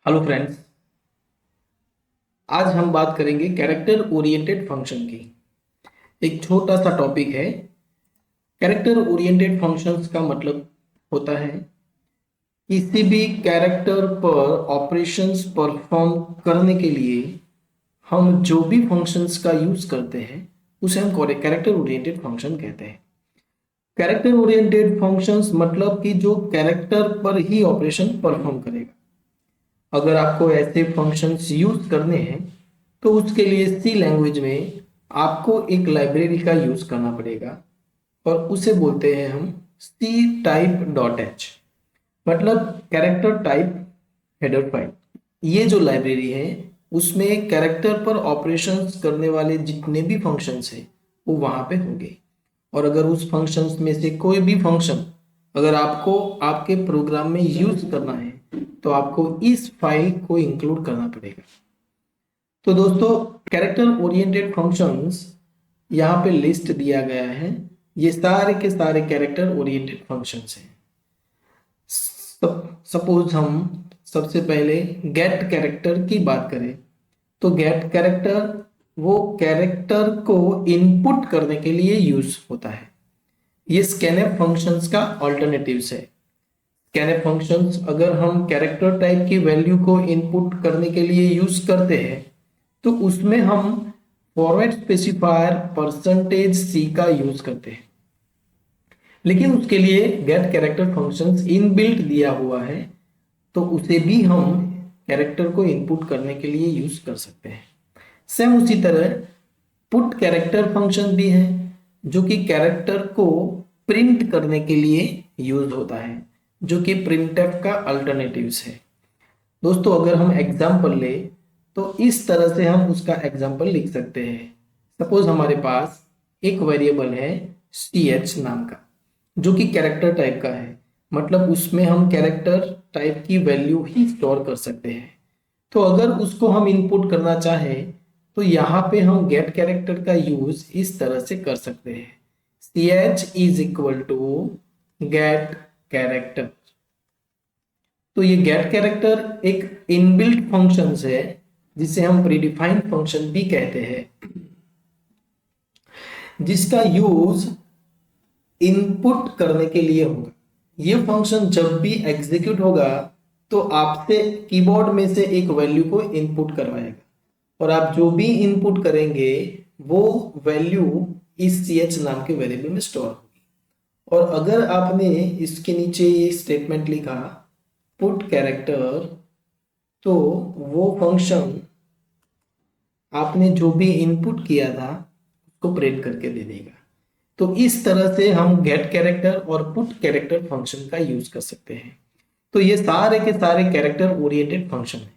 Hello friends. आज हम बात करेंगे कैरेक्टर ओरिएंटेड फंक्शन की। एक छोटा सा टॉपिक है। कैरेक्टर ओरिएंटेड फंक्शंस का मतलब होता है किसी भी कैरेक्टर पर ऑपरेशंस परफॉर्म करने के लिए हम जो भी फंक्शंस का यूज करते हैं उसे हम कैरेक्टर ओरिएंटेड फंक्शन कहते हैं। कैरेक्टर ओरिएंटेड फंक्शंस मतलब कि जो कैरेक्टर पर ही ऑपरेशन परफॉर्म करेगा। अगर आपको ऐसे फंक्शंस यूज करने हैं तो उसके लिए सी लैंग्वेज में आपको एक लाइब्रेरी का यूज करना पड़ेगा और उसे बोलते हैं हम सी टाइप डॉट एच, मतलब कैरेक्टर टाइप हेडर फाइल। ये जो लाइब्रेरी है उसमें कैरेक्टर पर ऑपरेशंस करने वाले जितने भी फंक्शंस हैं वो वहां पे होंगे। और अगर उस फंक्शंस में से कोई भी फंक्शन अगर आपको आपके प्रोग्राम में यूज करना है तो आपको इस फाइल को इंक्लूड करना पड़ेगा। तो दोस्तों, कैरेक्टर ओरिएंटेड फंक्शंस यहाँ पे लिस्ट दिया गया है। ये सारे के सारे कैरेक्टर ओरिएंटेड फंक्शंस हैं। सपोज हम सबसे पहले गेट कैरेक्टर की बात करें तो गेट कैरेक्टर वो कैरेक्टर को इनपुट करने के लिए यूज होता है। ये स्कैनएफ फंक्शंस का ऑल्टरनेटिव्स है। स्कैनएफ फंक्शंस अगर हम कैरेक्टर टाइप की वैल्यू को इनपुट करने के लिए यूज करते हैं तो उसमें हम फॉर्मेट स्पेसिफायर परसेंटेज सी का यूज करते हैं, लेकिन उसके लिए गेट कैरेक्टर फंक्शंस इनबिल्ट दिया हुआ है तो उसे भी हम कैरेक्टर को इनपुट करने के लिए यूज कर सकते हैं। सेम उसी तरह पुट कैरेक्टर फंक्शन भी है जो कि कैरेक्टर को प्रिंट करने के लिए यूज होता है, जो कि प्रिंटफ का अल्टरनेटिव्स है। दोस्तों, अगर हम एग्जाम्पल ले तो इस तरह से हम उसका एग्जाम्पल लिख सकते हैं। सपोज हमारे पास एक वेरिएबल है ch नाम का जो कि कैरेक्टर टाइप का है, मतलब उसमें हम कैरेक्टर टाइप की वैल्यू ही स्टोर कर सकते हैं। तो अगर उसको हम इनपुट करना चाहें तो यहाँ पे हम गेट कैरेक्टर का यूज इस तरह से कर सकते हैं। ch is equal to get character. तो ये गेट कैरेक्टर एक इनबिल्ट फंक्शन है जिसे हम प्रीडिफाइंड फंक्शन भी कहते हैं, जिसका यूज इनपुट करने के लिए होगा। ये फंक्शन जब भी एग्जीक्यूट होगा तो आपसे कीबोर्ड में से एक वैल्यू को इनपुट करवाएगा और आप जो भी इनपुट करेंगे वो वैल्यू इस ch नाम के वेरिएबल में स्टोर होगी। और अगर आपने इसके नीचे ये स्टेटमेंट लिखा पुट कैरेक्टर तो वो फंक्शन आपने जो भी इनपुट किया था उसको प्रिंट करके दे देगा। तो इस तरह से हम गेट कैरेक्टर और पुट कैरेक्टर फंक्शन का यूज कर सकते हैं। तो ये सारे के सारे कैरेक्टर ओरिएंटेड फंक्शन है।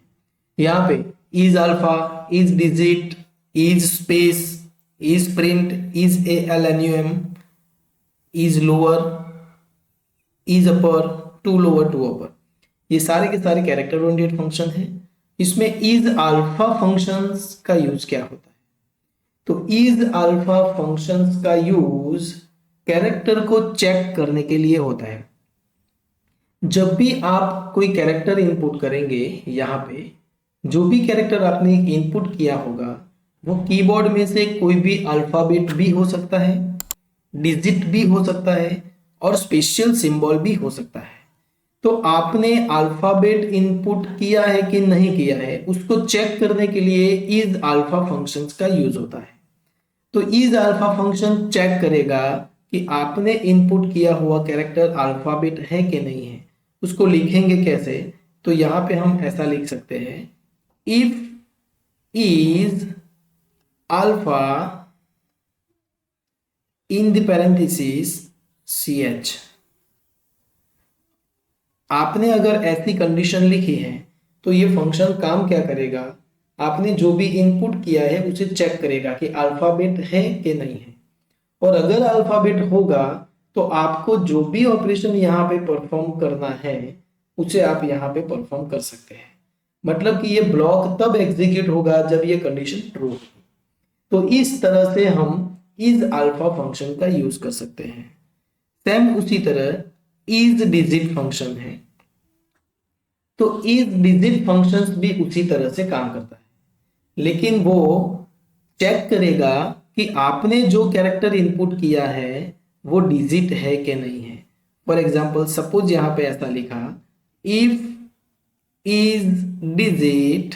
यहाँ पे is alpha, is digit, is space, is print, is ALNUM, is lower, is upper, to lower, to upper, ये सारे के सारे कैरेक्टर ओरिएंटेड फंक्शन है। इसमें इज अल्फा फंक्शंस का यूज क्या होता है? तो इज अल्फा फंक्शंस का यूज कैरेक्टर को चेक करने के लिए होता है। जब भी आप कोई कैरेक्टर इनपुट करेंगे, यहाँ पे जो भी कैरेक्टर आपने इनपुट किया होगा वो कीबोर्ड में से कोई भी अल्फाबेट भी हो सकता है, डिजिट भी हो सकता है और स्पेशल सिंबल भी हो सकता है। तो आपने अल्फाबेट इनपुट किया है कि नहीं किया है उसको चेक करने के लिए इज अल्फा फंक्शंस का यूज होता है। तो इज अल्फा फंक्शन चेक करेगा कि आपने इनपुट किया हुआ कैरेक्टर अल्फाबेट है कि नहीं है। उसको लिखेंगे कैसे? तो यहां पे हम ऐसा लिख सकते हैं, if is alpha in the parenthesis ch। आपने अगर ऐसी कंडीशन लिखी है तो ये फंक्शन काम क्या करेगा? आपने जो भी इनपुट किया है उसे चेक करेगा कि अल्फाबेट है कि नहीं है, और अगर अल्फाबेट होगा तो आपको जो भी ऑपरेशन यहाँ पे परफॉर्म करना है उसे आप यहाँ पे परफॉर्म कर सकते हैं। मतलब कि ये ब्लॉक तब एग्जीक्यूट होगा जब ये कंडीशन ट्रू होगी। तो इस तरह से हम इज अल्फा फंक्शन का यूज कर सकते हैं। सेम उसी तरह इज डिजिट फंक्शन है। तो इज डिजिट फंक्शंस भी उसी तरह से काम करता है, लेकिन वो चेक करेगा कि आपने जो कैरेक्टर इनपुट किया है वो डिजिट है कि नहीं है। फॉर एग्जाम्पल सपोज यहाँ पे ऐसा लिखा, if is digit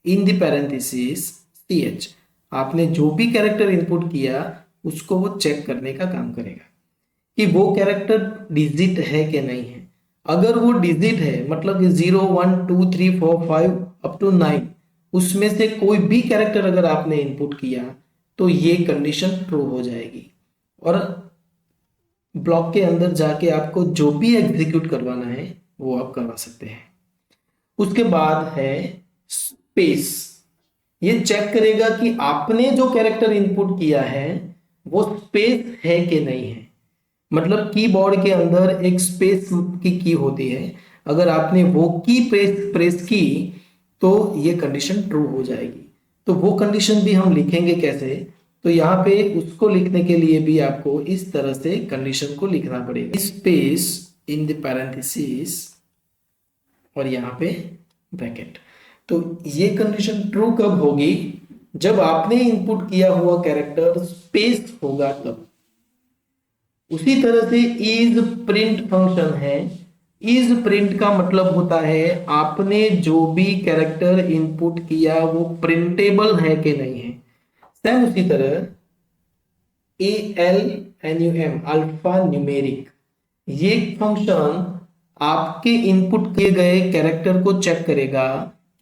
in the parenthesis ch, आपने जो भी कैरेक्टर इनपुट किया उसको वो चेक करने का काम करेगा कि वो कैरेक्टर डिजिट है कि नहीं है। अगर वो डिजिट है मतलब कि 0 1 2 3 4 5 अप टू 9 उसमें से कोई भी कैरेक्टर अगर आपने इनपुट किया तो ये कंडीशन ट्रू हो जाएगी और ब्लॉक के अंदर जाके आपको जो भी एग्जीक्यूट करवाना है वो आप करवा सकते हैं। उसके बाद है स्पेस। ये चेक करेगा कि आपने जो कैरेक्टर इनपुट किया है वो स्पेस है कि नहीं है। मतलब कीबोर्ड के अंदर एक स्पेस की होती है, अगर आपने वो की प्रेस की तो ये कंडीशन ट्रू हो जाएगी। तो वो कंडीशन भी हम लिखेंगे कैसे, तो यहाँ पे उसको लिखने के लिए भी आपको इस तरह से कंडीशन को लिखना पड़ेगा, स्पेस इन द पैरेंथेसिस और यहाँ पे ब्रैकेट। तो ये कंडीशन ट्रू कब होगी, जब आपने इनपुट किया हुआ कैरेक्टर स्पेस होगा तब। उसी तरह से इज प्रिंट फंक्शन है। इज प्रिंट का मतलब होता है आपने जो भी कैरेक्टर इनपुट किया वो प्रिंटेबल है कि नहीं है। सेम उसी तरह ALNUM अल्फा न्यूमेरिक, ये फंक्शन आपके इनपुट किए गए कैरेक्टर को चेक करेगा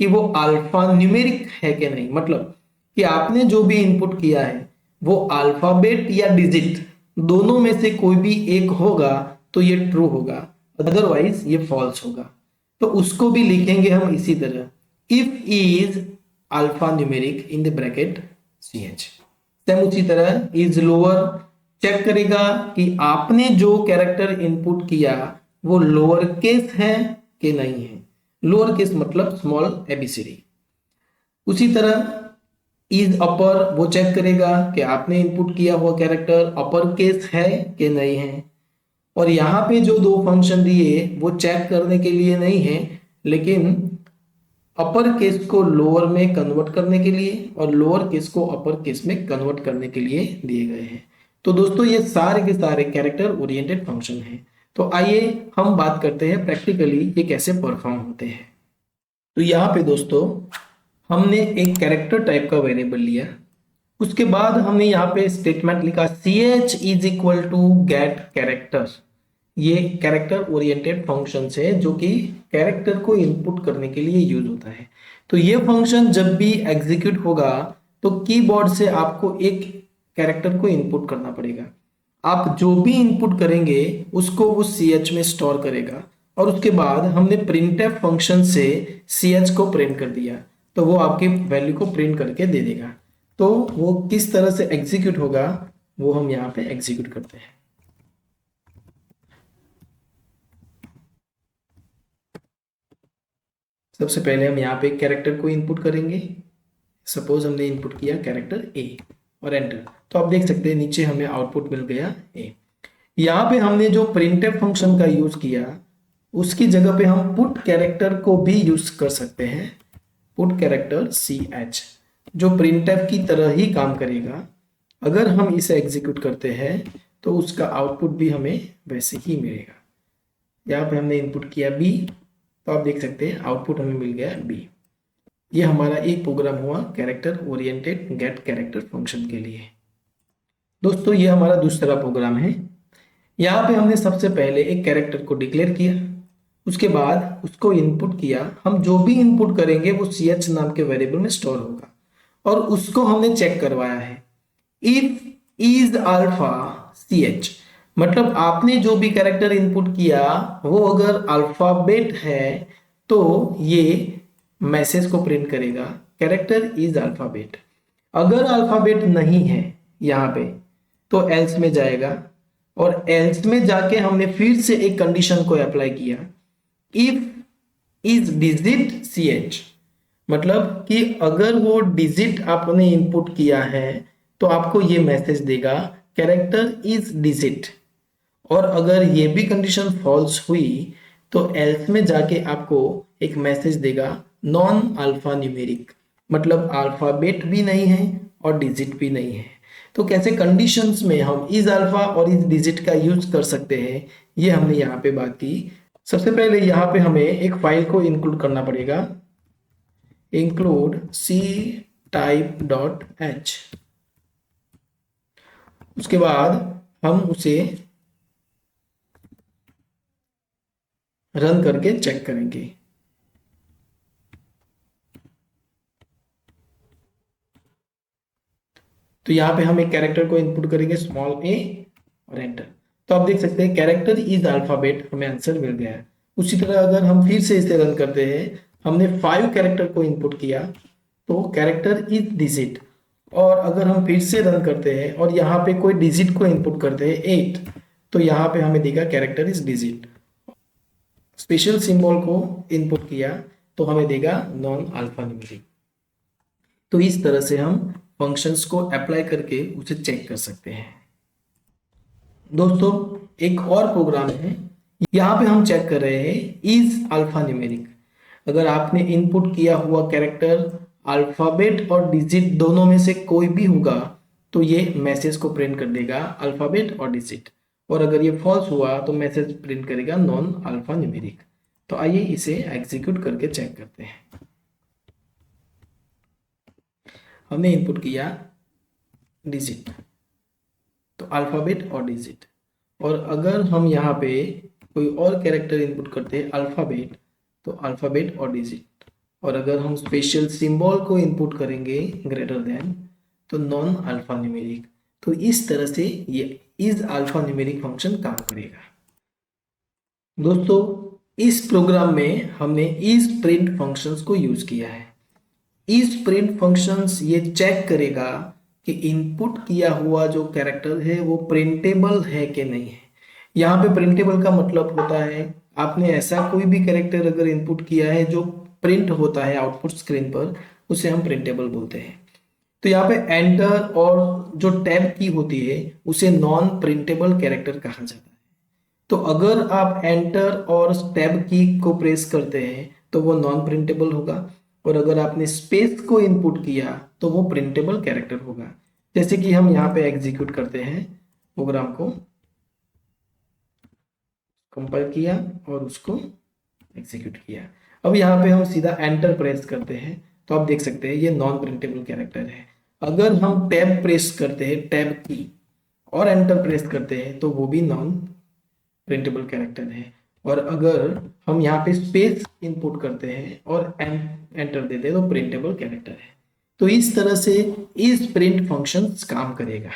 कि वो अल्फा न्यूमेरिक है कि नहीं। मतलब कि आपने जो भी इनपुट किया है वो अल्फाबेट या डिजिट दोनों में से कोई भी एक होगा तो ये ट्रू होगा, अदरवाइज ये फॉल्स होगा। तो उसको भी लिखेंगे हम इसी तरह, if is alpha numeric in the bracket ch। Same उसी तरह इज लोअर चेक करेगा कि आपने जो कैरेक्टर इनपुट किया वो लोअर केस है कि नहीं है। लोअर केस मतलब स्मॉल ABCD। उसी तरह इज अपर, वो चेक करेगा कि आपने इनपुट किया हुआ कैरेक्टर अपर केस है कि नहीं है। और यहाँ पे जो दो फंक्शन दिए वो चेक करने के लिए नहीं है, लेकिन अपर केस को लोअर में कन्वर्ट करने के लिए और लोअर केस को अपर केस में कन्वर्ट करने के लिए दिए गए हैं। तो दोस्तों ये सारे के सारे कैरेक्टर ओरिएंटेड फंक्शन हैं। तो आइए हम बात करते हैं प्रैक्टिकली ये कैसे परफॉर्म होते हैं। तो यहाँ पे दोस्तों हमने एक कैरेक्टर टाइप का वेरिएबल लिया, उसके बाद हमने यहाँ पे स्टेटमेंट लिखा ch is equal to get character. ये कैरेक्टर ओरिएंटेड फंक्शन है जो कि कैरेक्टर को इनपुट करने के लिए यूज होता है। तो ये फंक्शन जब भी एग्जीक्यूट होगा तो कीबोर्ड से आपको एक कैरेक्टर को इनपुट करना पड़ेगा। आप जो भी इनपुट करेंगे उसको वो ch में स्टोर करेगा और उसके बाद हमने printf फंक्शन से ch को प्रिंट कर दिया तो वो आपकी वैल्यू को प्रिंट करके दे देगा। तो वो किस तरह से एग्जीक्यूट होगा वो हम यहाँ पे एग्जीक्यूट करते हैं। सबसे पहले हम यहाँ पे कैरेक्टर को इनपुट करेंगे। सपोज हमने इनपुट किया कैरेक्टर A और एंटर, तो आप देख सकते हैं नीचे हमें आउटपुट मिल गया A। यहाँ पे हमने जो प्रिंटफ फंक्शन का यूज किया उसकी जगह पे हम पुट कैरेक्टर को भी यूज कर सकते हैं, पुट कैरेक्टर CH, जो प्रिंटफ की तरह ही काम करेगा। अगर हम इसे एग्जीक्यूट करते हैं तो उसका आउटपुट भी हमें वैसे ही मिलेगा। यहाँ पे हमने इनपुट किया B, तो आप देख सकते हैं आउटपुट हमें मिल गया B। ये हमारा एक प्रोग्राम हुआ character oriented get character function के लिए। दोस्तों ये हमारा दूसरा प्रोग्राम है। यहाँ पे हमने सबसे पहले एक कैरेक्टर को डिक्लेयर किया, उसके बाद उसको इनपुट किया। हम जो भी इनपुट करेंगे वो ch नाम के वेरिएबल में स्टोर होगा और उसको हमने चेक करवाया है इफ इज अल्फा ch। मतलब आपने जो भी कैरेक्टर इनपुट किया वो अगर अल्फाबेट है तो ये मैसेज को प्रिंट करेगा कैरेक्टर इज अल्फाबेट। अगर अल्फाबेट नहीं है यहाँ पे तो एल्स में जाएगा और एल्स में जाके हमने फिर से एक कंडीशन को अप्लाई किया इफ इज डिजिट ch। मतलब कि अगर वो डिजिट आपने इनपुट किया है तो आपको ये मैसेज देगा कैरेक्टर इज डिजिट। और अगर ये भी कंडीशन फॉल्स हुई तो एल्स में जाके आपको एक मैसेज देगा नॉन अल्फा न्यूमेरिक, मतलब अल्फाबेट भी नहीं है और डिजिट भी नहीं है। तो कैसे कंडीशंस में हम इज अल्फा और इज डिजिट का यूज कर सकते हैं, ये हमने यहाँ पे बात की। सबसे पहले यहाँ पे हमें एक फाइल को इंक्लूड करना पड़ेगा, include c type dot h. उसके बाद हम उसे रन करके चेक करेंगे। तो यहाँ पे हम एक कैरेक्टर को इनपुट करेंगे स्मॉल ए और एंटर। तो आप देख सकते हैं कैरेक्टर इज अल्फाबेट, हमें आंसर मिल गया है। उसी तरह अगर हम फिर से इसे रन करते हैं, हमने 5 कैरेक्टर को इनपुट किया तो कैरेक्टर इज डिजिट, और अगर हम फिर से रन करते हैं और यहाँ पे कोई डिजिट को इनपुट करते हैं 8, तो यहाँ पे हमें देगा character is digit. Special symbol को इनपुट किया तो हमें देगा नॉन अल्फा न्यूमेरिक। तो इस तरह से हम फंक्शंस को अप्लाई करके उसे चेक कर सकते हैं। दोस्तों एक और प्रोग्राम है, यहाँ पे हम चेक कर रहे हैं इज अल्फा न्यूमेरिक। अगर आपने इनपुट किया हुआ कैरेक्टर अल्फाबेट और डिजिट दोनों में से कोई भी होगा तो ये मैसेज को प्रिंट कर देगा अल्फाबेट और डिजिट, और अगर ये फॉल्स हुआ तो मैसेज प्रिंट करेगा नॉन अल्फा न्यूमेरिक। तो आइए इसे एग्जीक्यूट करके चेक करते हैं। हमने इनपुट किया डिजिट, तो अल्फाबेट और डिजिट, और अगर हम यहाँ पे कोई और कैरेक्टर इनपुट करते हैं अल्फाबेट, तो अल्फाबेट और डिजिट, और अगर हम स्पेशल सिंबल को इनपुट करेंगे ग्रेटर देन, तो नॉन अल्फा न्यूमेरिक। तो इस तरह से ये इज अल्फा न्यूमेरिक फंक्शन काम करेगा। दोस्तों इस प्रोग्राम में हमने इज प्रिंट फंक्शंस को यूज किया है। इज प्रिंट फंक्शंस ये चेक करेगा कि इनपुट किया हुआ जो कैरेक्टर है वो प्रिंटेबल है कि नहीं है। यहाँ पे प्रिंटेबल का मतलब होता है आपने ऐसा कोई भी कैरेक्टर अगर इनपुट किया है जो प्रिंट होता है आउटपुट स्क्रीन पर, उसे हम प्रिंटेबल बोलते हैं। तो यहाँ पे एंटर और जो टैब की होती है उसे नॉन प्रिंटेबल कैरेक्टर कहा जाता है। तो अगर आप एंटर और टैब की को प्रेस करते हैं तो वो नॉन प्रिंटेबल होगा, और अगर आपने स्पेस को इनपुट किया तो वो प्रिंटेबल कैरेक्टर होगा। जैसे कि हम यहाँ पे एग्जीक्यूट करते हैं प्रोग्राम को, कंपाइल किया और उसको एग्जीक्यूट किया। अब यहाँ पे हम सीधा एंटर प्रेस करते हैं तो आप देख सकते हैं ये नॉन प्रिंटेबल कैरेक्टर है। अगर हम टैब प्रेस करते हैं, टैब की, और एंटर प्रेस करते हैं तो वो भी नॉन प्रिंटेबल कैरेक्टर है। और अगर हम यहाँ पे स्पेस इनपुट करते हैं और एंटर देते हैं तो प्रिंटेबल कैरेक्टर है। तो इस तरह से इस प्रिंट फंक्शन काम करेगा।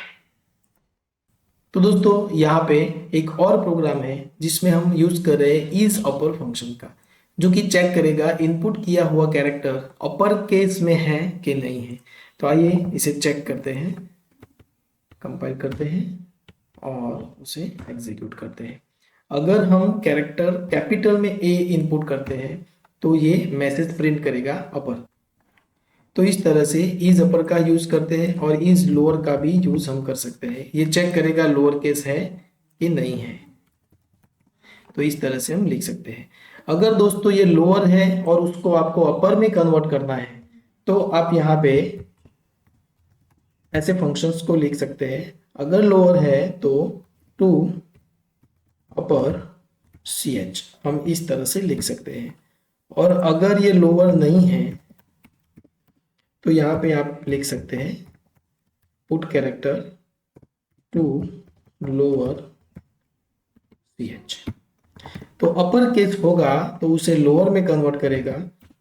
तो दोस्तों यहाँ पे एक और प्रोग्राम है जिसमें हम यूज कर रहे हैं इज अपर फंक्शन का, जो कि चेक करेगा इनपुट किया हुआ कैरेक्टर अपर केस में है कि नहीं है। तो आइए इसे चेक करते हैं, कंपाइल करते हैं और उसे एग्जीक्यूट करते हैं। अगर हम कैरेक्टर कैपिटल में ए इनपुट करते हैं तो ये मैसेज प्रिंट करेगा अपर। तो इस तरह से इज अपर का यूज करते हैं, और इज लोअर का भी यूज हम कर सकते हैं। ये चेक करेगा लोअर केस है कि नहीं है। तो इस तरह से हम लिख सकते हैं। अगर दोस्तों ये लोअर है और उसको आपको अपर में कन्वर्ट करना है तो आप यहाँ पे ऐसे फंक्शंस को लिख सकते हैं। अगर लोअर है तो टू अपर सी एच, हम इस तरह से लिख सकते हैं। और अगर ये लोअर नहीं है तो यहाँ पे आप लिख सकते हैं put character to lower c h. तो अपर केस होगा तो उसे लोअर में कन्वर्ट करेगा,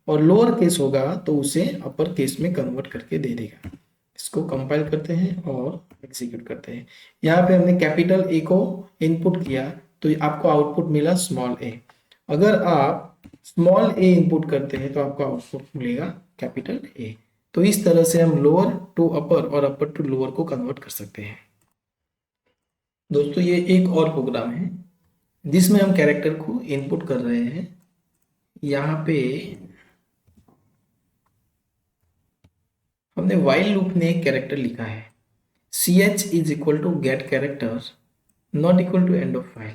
और लोअर केस होगा तो उसे अपर केस में कन्वर्ट करके दे देगा। इसको कंपाइल करते हैं और एग्जीक्यूट करते हैं। यहाँ पे हमने कैपिटल ए को इनपुट किया तो आपको आउटपुट मिला स्मॉल ए। अगर आप स्मॉल ए इनपुट करते हैं तो आपको आउटपुट मिलेगा कैपिटल ए। तो इस तरह से हम लोअर टू अपर और अपर टू लोअर को कन्वर्ट कर सकते हैं। दोस्तों ये एक और प्रोग्राम है जिसमें हम कैरेक्टर को इनपुट कर रहे हैं। यहाँ पे हमने व्हाइल लूप में एक कैरेक्टर लिखा है ch is equal to get character not equal to end of file.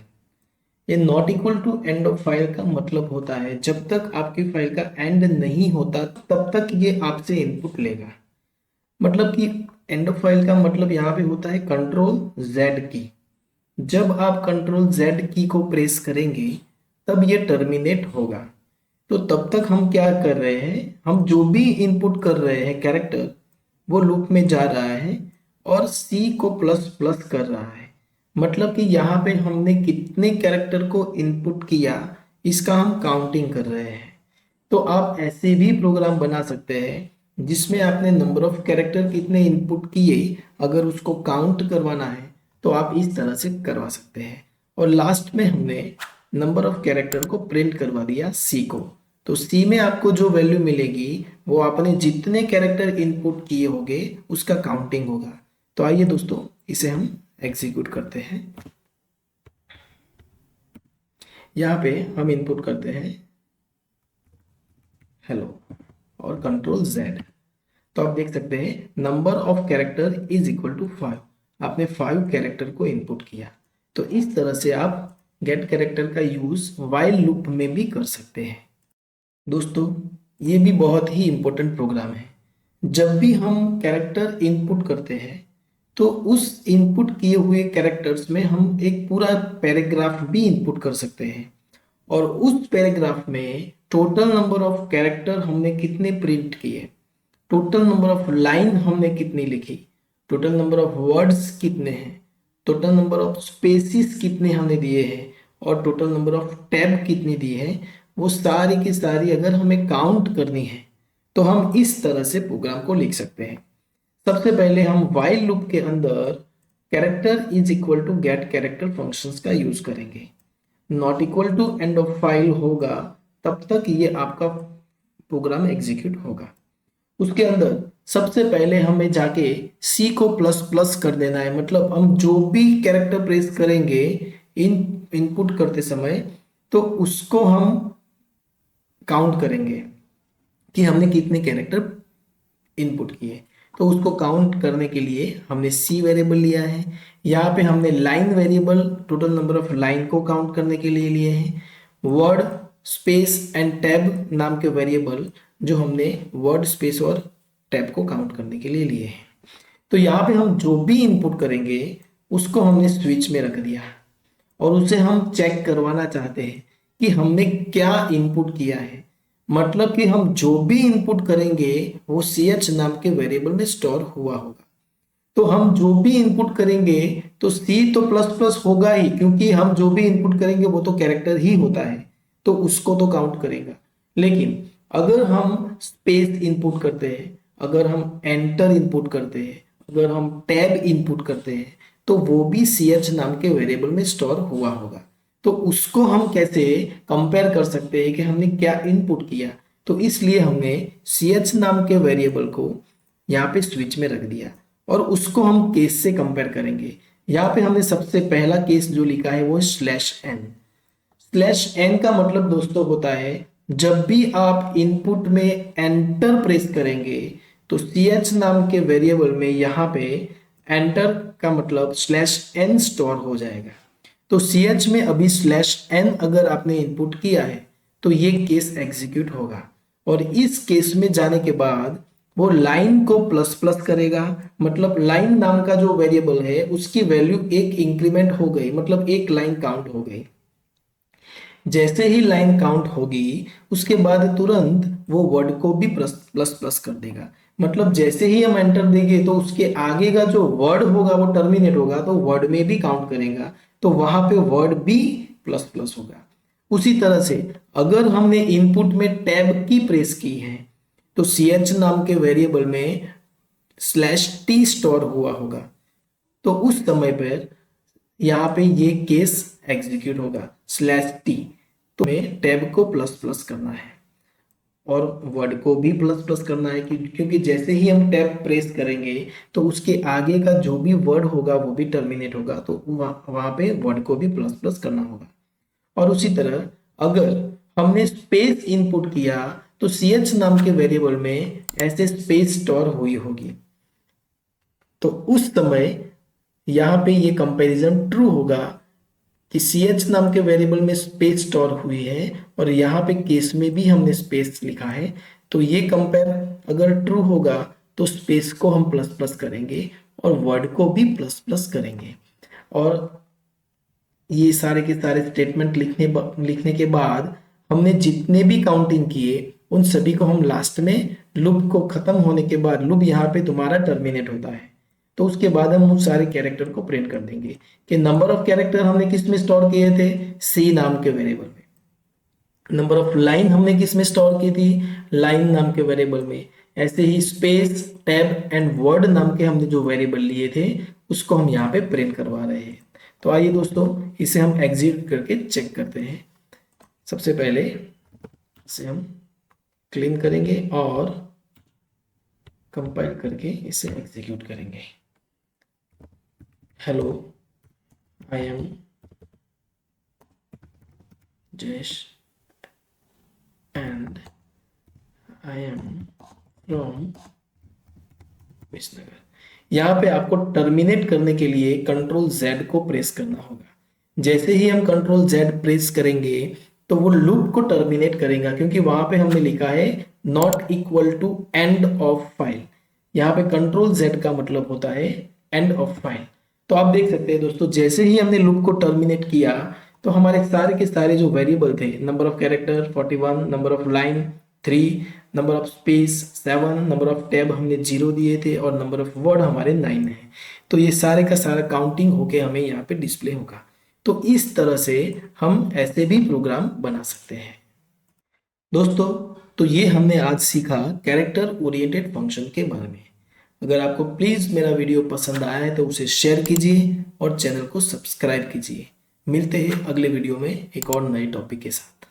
ये not equal to end of file का मतलब होता है जब तक आपकी फाइल का एंड नहीं होता तब तक ये आपसे इनपुट लेगा। मतलब कि एंड ऑफ फाइल का मतलब यहाँ पे होता है कंट्रोल जेड की। जब आप कंट्रोल जेड की को प्रेस करेंगे तब ये टर्मिनेट होगा। तो तब तक हम क्या कर रहे हैं, हम जो भी इनपुट कर रहे हैं कैरेक्टर वो लूप में जा रहा है और सी को प्लस प्लस कर रहा है। मतलब कि यहाँ पे हमने कितने कैरेक्टर को इनपुट किया इसका हम काउंटिंग कर रहे हैं। तो आप ऐसे भी प्रोग्राम बना सकते हैं जिसमें आपने नंबर ऑफ कैरेक्टर कितने इनपुट किए अगर उसको काउंट करवाना है तो आप इस तरह से करवा सकते हैं। और लास्ट में हमने नंबर ऑफ कैरेक्टर को प्रिंट करवा दिया सी को। तो सी में आपको जो वैल्यू मिलेगी वो आपने जितने कैरेक्टर इनपुट किए होंगे उसका काउंटिंग होगा। तो आइए दोस्तों इसे हम एग्जीक्यूट करते हैं। यहाँ पे हम इनपुट करते हैं हेलो और कंट्रोल जेड। तो आप देख सकते हैं number of character is equal to 5। आपने 5 कैरेक्टर को इनपुट किया। तो इस तरह से आप गेट कैरेक्टर का यूज व्हाइल लूप में भी कर सकते हैं। दोस्तों ये भी बहुत ही इंपॉर्टेंट प्रोग्राम है। जब भी हम कैरेक्टर इनपुट करते हैं तो उस इनपुट किए हुए कैरेक्टर्स में हम एक पूरा पैराग्राफ भी इनपुट कर सकते हैं और उस पैराग्राफ में टोटल नंबर ऑफ कैरेक्टर हमने कितने प्रिंट किए, टोटल नंबर ऑफ लाइन हमने कितनी लिखी, टोटल नंबर ऑफ वर्ड्स कितने हैं, टोटल नंबर ऑफ स्पेसिस कितने हमने दिए हैं और टोटल नंबर ऑफ टैब कितनी दी है, वो सारी की सारी अगर हमें काउंट करनी है तो हम इस तरह से प्रोग्राम को लिख सकते हैं। सबसे पहले हम व्हाइल लूप के अंदर character is equal to get character functions का यूज करेंगे। Not equal to end of file होगा तब तक ये आपका प्रोग्राम एग्जीक्यूट होगा। उसके अंदर सबसे पहले हमें जाके सी को प्लस प्लस कर देना है। मतलब हम जो भी कैरेक्टर प्रेस करेंगे इनपुट करते समय तो उसको हम काउंट करेंगे कि हमने कितने कैरेक्टर इनपुट किए। तो उसको काउंट करने के लिए हमने सी वेरिएबल लिया है। यहाँ पे हमने line variable total number of line को काउंट करने के लिए लिए हैं। वर्ड स्पेस एंड टैब नाम के वेरिएबल जो हमने वर्ड स्पेस और टैब को काउंट करने के लिए लिए हैं। तो यहाँ पे हम जो भी इनपुट करेंगे उसको हमने स्विच में रख दिया और उसे हम चेक करवाना चाहते हैं कि हमने क्या इनपुट किया है। मतलब कि हम जो भी इनपुट करेंगे वो ch नाम के वेरिएबल में स्टोर हुआ होगा। तो हम जो भी इनपुट करेंगे तो c तो प्लस प्लस होगा ही, क्योंकि हम जो भी इनपुट करेंगे वो तो कैरेक्टर ही होता है तो उसको तो काउंट करेगा। लेकिन अगर हम स्पेस इनपुट करते हैं, अगर हम एंटर इनपुट करते हैं, अगर हम टैब इनपुट करते हैं तो वो भी ch नाम के वेरिएबल में स्टोर हुआ होगा। तो उसको हम कैसे कंपेयर कर सकते हैं कि हमने क्या इनपुट किया। तो इसलिए हमने ch नाम के वेरिएबल को यहाँ पे स्विच में रख दिया और उसको हम केस से कंपेयर करेंगे। यहाँ पे हमने सबसे पहला केस जो लिखा है वो /n। /n का मतलब दोस्तों होता है जब भी आप इनपुट में एंटर प्रेस करेंगे तो ch नाम के वेरिएबल में यहाँ पे एंटर का मतलब /n स्टोर हो जाएगा। तो ch में अभी /n अगर आपने इनपुट किया है तो ये केस एग्जीक्यूट होगा और इस केस में जाने के बाद वो लाइन को प्लस प्लस करेगा। मतलब लाइन नाम का जो वेरिएबल है उसकी वैल्यू एक इंक्रीमेंट हो गई, मतलब एक लाइन काउंट हो गई। जैसे ही लाइन काउंट होगी उसके बाद तुरंत वो वर्ड को भी प्लस प्लस कर देगा। मतलब जैसे ही हम एंटर देंगे तो उसके आगे का जो वर्ड होगा वो टर्मिनेट होगा तो वर्ड में भी काउंट करेगा, तो वहां पे वर्ड भी प्लस प्लस होगा। उसी तरह से अगर हमने इनपुट में टैब की प्रेस की है तो ch नाम के वेरिएबल में /t स्टोर हुआ होगा। तो उस समय पर यहाँ पे ये केस एग्जीक्यूट होगा /t। तो हमें टैब को प्लस प्लस करना है और वर्ड को भी प्लस प्लस करना है क्योंकि जैसे ही हम टैब प्रेस करेंगे तो उसके आगे का जो भी वर्ड होगा वो भी टर्मिनेट होगा, तो वहां पे वर्ड को भी प्लस प्लस करना होगा। और उसी तरह अगर हमने स्पेस इनपुट किया तो ch नाम के वेरिएबल में ऐसे स्पेस स्टोर हुई होगी। तो उस समय यहाँ पे ये कंपैरिजन ट्रू होगा कि ch नाम के वेरिएबल में स्पेस स्टोर हुई है और यहाँ पे केस में भी हमने स्पेस लिखा है, तो ये कंपेयर अगर ट्रू होगा तो स्पेस को हम प्लस प्लस करेंगे और वर्ड को भी प्लस प्लस करेंगे। और ये सारे के सारे स्टेटमेंट लिखने के बाद हमने जितने भी काउंटिंग किए उन सभी को हम लास्ट में लूप को खत्म होने के बाद, लूप यहाँ पे तुम्हारा टर्मिनेट होता है, तो उसके बाद हम उन सारे कैरेक्टर को प्रिंट कर देंगे कि नंबर ऑफ कैरेक्टर हमने किस में स्टोर किए थे, सी नाम के वेरिएबल में। नंबर ऑफ लाइन हमने किस में स्टोर की थी, लाइन नाम के वेरिएबल में। ऐसे ही स्पेस, टैब एंड वर्ड नाम के हमने जो वेरिएबल लिए थे उसको हम यहाँ पे प्रिंट करवा रहे हैं। तो आइए दोस्तों इसे हम एग्जीक्यूट करके चेक करते हैं। सबसे पहले इसे हम क्लीन करेंगे और कंपाइल करके इसे एग्जीक्यूट करेंगे। Hello, I am Jayesh and I am from Visnagar. यहाँ पे आपको टर्मिनेट करने के लिए कंट्रोल Z को प्रेस करना होगा। जैसे ही हम कंट्रोल Z प्रेस करेंगे तो वो लूप को टर्मिनेट करेगा, क्योंकि वहां पे हमने लिखा है not equal to end of file. यहाँ पे कंट्रोल Z का मतलब होता है एंड ऑफ फाइल। तो आप देख सकते हैं दोस्तों, जैसे ही हमने लूप को टर्मिनेट किया तो हमारे सारे के सारे जो वेरिएबल थे, number of character 41, number of line 3, number of space 7, number of tab हमने 0 दिए थे और नंबर ऑफ वर्ड हमारे 9 है। तो ये सारे का सारा काउंटिंग होके हमें यहाँ पे डिस्प्ले होगा। तो इस तरह से हम ऐसे भी प्रोग्राम बना सकते हैं दोस्तों। तो ये हमने आज सीखा कैरेक्टर ओरिएंटेड फंक्शन के बारे में। अगर आपको प्लीज मेरा वीडियो पसंद आया है तो उसे शेयर कीजिए और चैनल को सब्सक्राइब कीजिए। मिलते हैं अगले वीडियो में एक और नए टॉपिक के साथ।